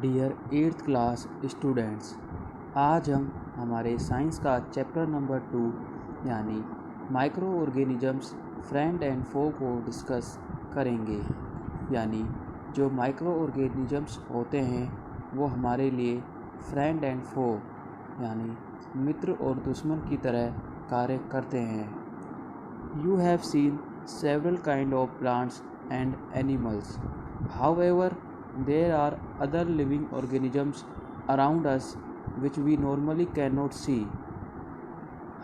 Dear 8th class students, आज हम हमारे साइंस का चैप्टर नंबर 2 यानी माइक्रो ऑर्गेनिजम्स फ्रेंड एंड फो को डिस्कस करेंगे। यानी जो माइक्रो ऑर्गेनिजम्स होते हैं वो हमारे लिए फ्रेंड एंड फो यानी मित्र और दुश्मन की तरह कार्य करते हैं। You have seen several kind of plants and animals. However, there are other living organisms around us which we normally cannot see.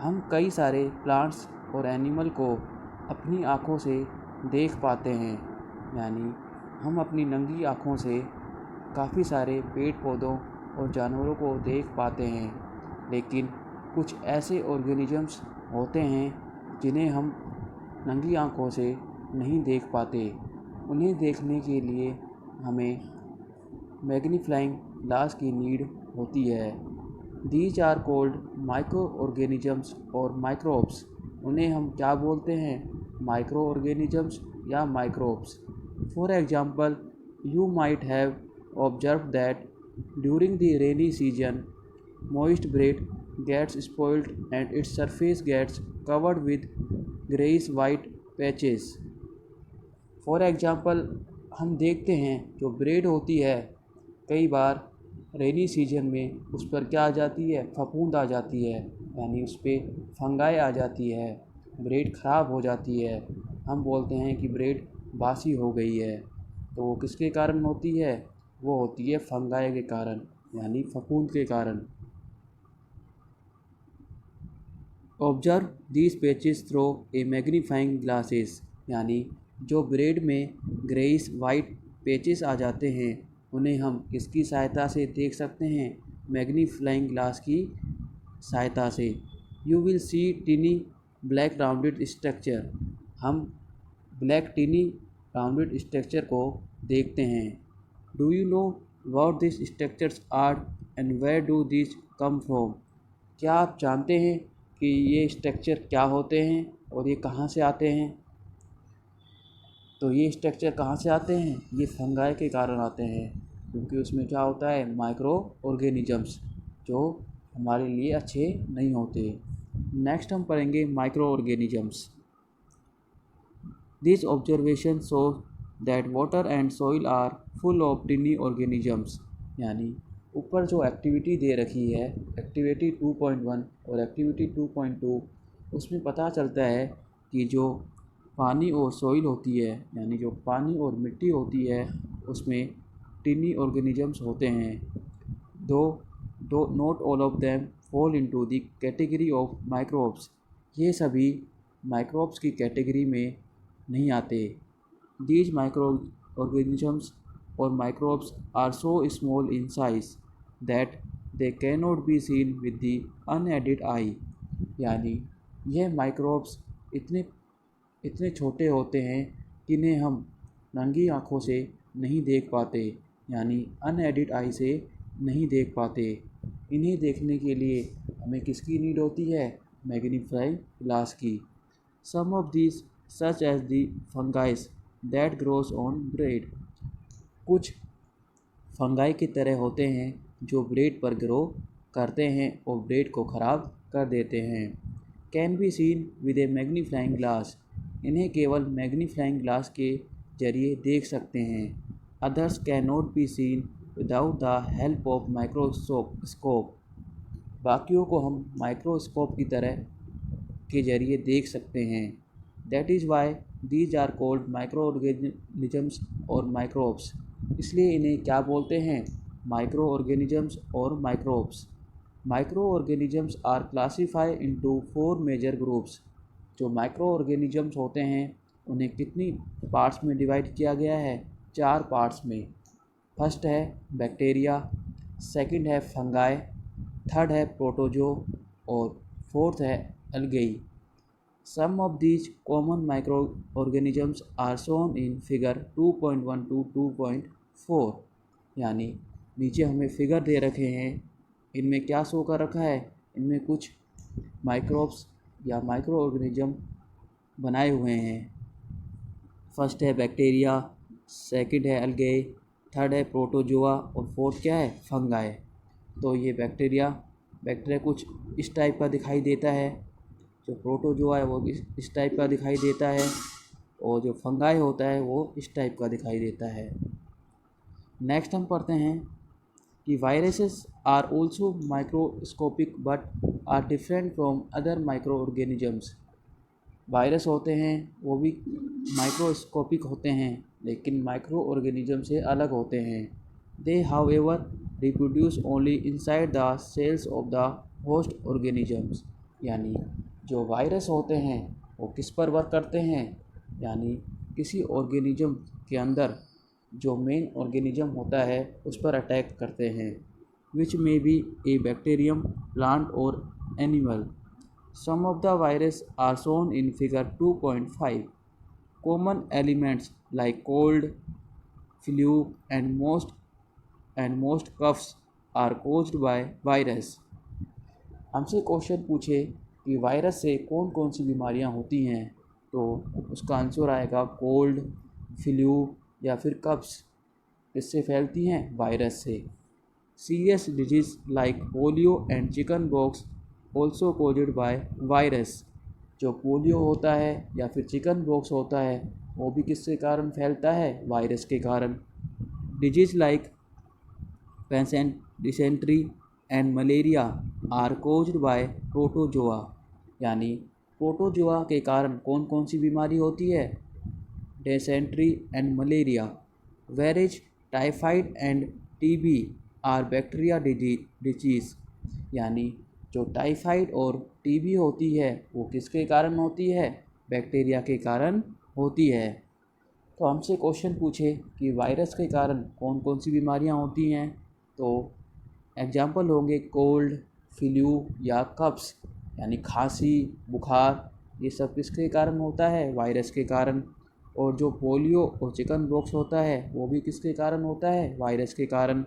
हम कई सारे प्लांट्स और एनिमल को अपनी आँखों से देख पाते हैं। यानी हम अपनी नंगी आँखों से काफ़ी सारे पेड़ पौधों और जानवरों को देख पाते हैं, लेकिन कुछ ऐसे ऑर्गेनिजम्स होते हैं जिन्हें हम नंगी आँखों से नहीं देख पाते। उन्हें देखने के लिए हमें मैग्नीफाइंग ग्लास की नीड होती है। These are called micro organisms और माइक्रोब्स। उन्हें हम क्या बोलते हैं? माइक्रो ऑर्गेनिजम्स या microbes. For example, you might have observe that during the rainy season moist bread gets spoiled and its surface gets covered with grayish white patches. For example, हम देखते हैं जो ब्रेड होती है कई बार रेनी सीजन में उस पर क्या आ जाती है? फफूंद आ जाती है, यानी उस पर फंगाई आ जाती है, ब्रेड ख़राब हो जाती है। हम बोलते हैं कि ब्रेड बासी हो गई है। तो वो किसके कारण होती है? वो होती है फंगाई के कारण, यानी फफूंद के कारण। Observe these patches through a magnifying glasses. यानी जो ब्रेड में ग्रेइश वाइट पैचेस आ जाते हैं उन्हें हम किसकी सहायता से देख सकते हैं? मैग्नीफाइंग ग्लास की सहायता से। You will see tiny black rounded structure. हम ब्लैक टिनी राउंडेड स्ट्रक्चर को देखते हैं। Do you know what this structures are and where do this come from? क्या आप जानते हैं कि ये स्ट्रक्चर क्या होते हैं और ये कहाँ से आते हैं? तो ये स्ट्रक्चर कहाँ से आते हैं? ये फंगाई के कारण आते हैं, क्योंकि उसमें क्या होता है? माइक्रो ऑर्गेनिजम्स जो हमारे लिए अच्छे नहीं होते। नेक्स्ट हम पढ़ेंगे micro organisms. This observation show that water and soil are full of tiny organisms. यानी ऊपर जो एक्टिविटी दे रखी है, एक्टिविटी 2.1 और एक्टिविटी 2.2, उसमें पता चलता है कि जो पानी और सॉइल होती है, यानी जो पानी और मिट्टी होती है, उसमें टिनी ऑर्गेनिजम्स होते हैं। Though not all of them fall into the category of microbes. ये सभी माइक्रोब्स की कैटेगरी में नहीं आते। दीज माइक्रो ऑर्गेनिजम्स और microbes are so small in size that they can not be seen with the unaided eye. यानी यह microbes इतने छोटे होते हैं जिन्हें हम नंगी आँखों से नहीं देख पाते, यानी अनएडेड आई से नहीं देख पाते। इन्हें देखने के लिए हमें किसकी नीड होती है? मैग्नीफाइंग ग्लास की। Some of these such as the fungus that grows on bread. कुछ फंगाई की तरह होते हैं जो ब्रेड पर ग्रो करते हैं और ब्रेड को ख़राब कर देते हैं। Can be seen with A magnifying glass. इन्हें केवल मैग्नीफाइंग ग्लास के जरिए देख सकते हैं। Others can not be scene without the help of microscope. बाकियों को हम माइक्रोस्कोप की तरह के जरिए देख सकते हैं। That is why these are called micro organisms और माइक्रोब्स। इसलिए इन्हें क्या बोलते हैं? माइक्रो ऑर्गेनिजम्स और microbes. Micro organisms are classified into 4 major groups. जो माइक्रो ऑर्गेनिजम्स होते हैं उन्हें कितनी पार्ट्स में डिवाइड किया गया है? 4 पार्ट्स में। फर्स्ट है बैक्टीरिया, सेकंड है फंगाई, थर्ड है प्रोटोजो और फोर्थ है algae. Some of these common micro organisms are shown in figure 2.1 to 2.4। यानी नीचे हमें फिगर दे रखे हैं, इनमें क्या शो कर रखा है? इनमें कुछ माइक्रोब्स या माइक्रो ऑर्गेनिज्म बनाए हुए हैं। फर्स्ट है बैक्टीरिया, सेकंड है एल्गे, थर्ड है प्रोटोजोआ और फोर्थ क्या है फंगाई। तो ये बैक्टीरिया कुछ इस टाइप का दिखाई देता है, जो प्रोटोजोआ है वो इस टाइप का दिखाई देता है और जो फंगाई होता है वो इस टाइप का दिखाई देता है। नेक्स्ट हम पढ़ते हैं कि viruses are also microscopic but are different from other micro organisms. Virus होते हैं वो भी माइक्रोस्कोपिक होते हैं लेकिन माइक्रो ऑर्गेनिज्म से अलग होते हैं। They however reproduce only inside the cells of the host organisms. यानी जो वायरस होते हैं वो किस पर वर्क करते हैं, यानी किसी ऑर्गेनिज्म के अंदर जो मेन ऑर्गेनिज्म होता है उस पर अटैक करते हैं, which may be a bacterium, plant or animal. Some of the viruses are shown in figure 2.5. Common elements like cold, flu and most coughs are caused by virus. हमसे question पूछे कि virus से कौन कौन सी बीमारियां होती हैं, तो उसका आंसर आएगा कोल्ड, फ्लू या फिर कफ्स। किससे फैलती हैं, वायरस से। Serious disease like polio and chicken pox also caused by virus. जो पोलियो होता है या फिर चिकन पॉक्स होता है वो भी किसके कारण फैलता है, वायरस के कारण। Disease like dysentery and malaria are caused by protozoa. यानी प्रोटोजोआ के कारण कौन कौन सी बीमारी होती है, dysentery and malaria. Whereas typhoid and TB are bacteria disease. यानी जो टाइफाइड और टीबी होती है वो किसके कारण होती है, बैक्टीरिया के कारण होती है। तो हमसे क्वेश्चन पूछे कि वायरस के कारण कौन कौन सी बीमारियां होती हैं, तो एग्जाम्पल होंगे कोल्ड, फ्लू या कफ्स, यानी खांसी, बुखार, ये सब किसके कारण होता है, वायरस के कारण। और जो पोलियो और चिकन पॉक्स होता है वो भी किसके कारण होता है, वायरस के कारण।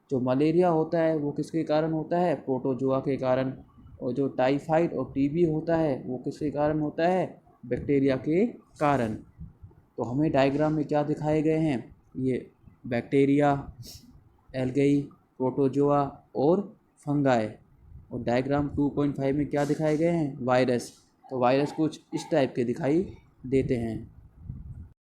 जो मलेरिया होता है वो किसके कारण होता है, प्रोटोजोआ के कारण। और जो टाइफाइड और टीबी होता है वो किसके कारण होता है, बैक्टीरिया के कारण। तो हमें डायग्राम में क्या दिखाए गए हैं, ये बैक्टीरिया, एल्गी, प्रोटोजोआ और फंगाई। और डायग्राम 2.5 में क्या दिखाए गए हैं, वायरस। तो वायरस कुछ इस टाइप के दिखाई देते हैं।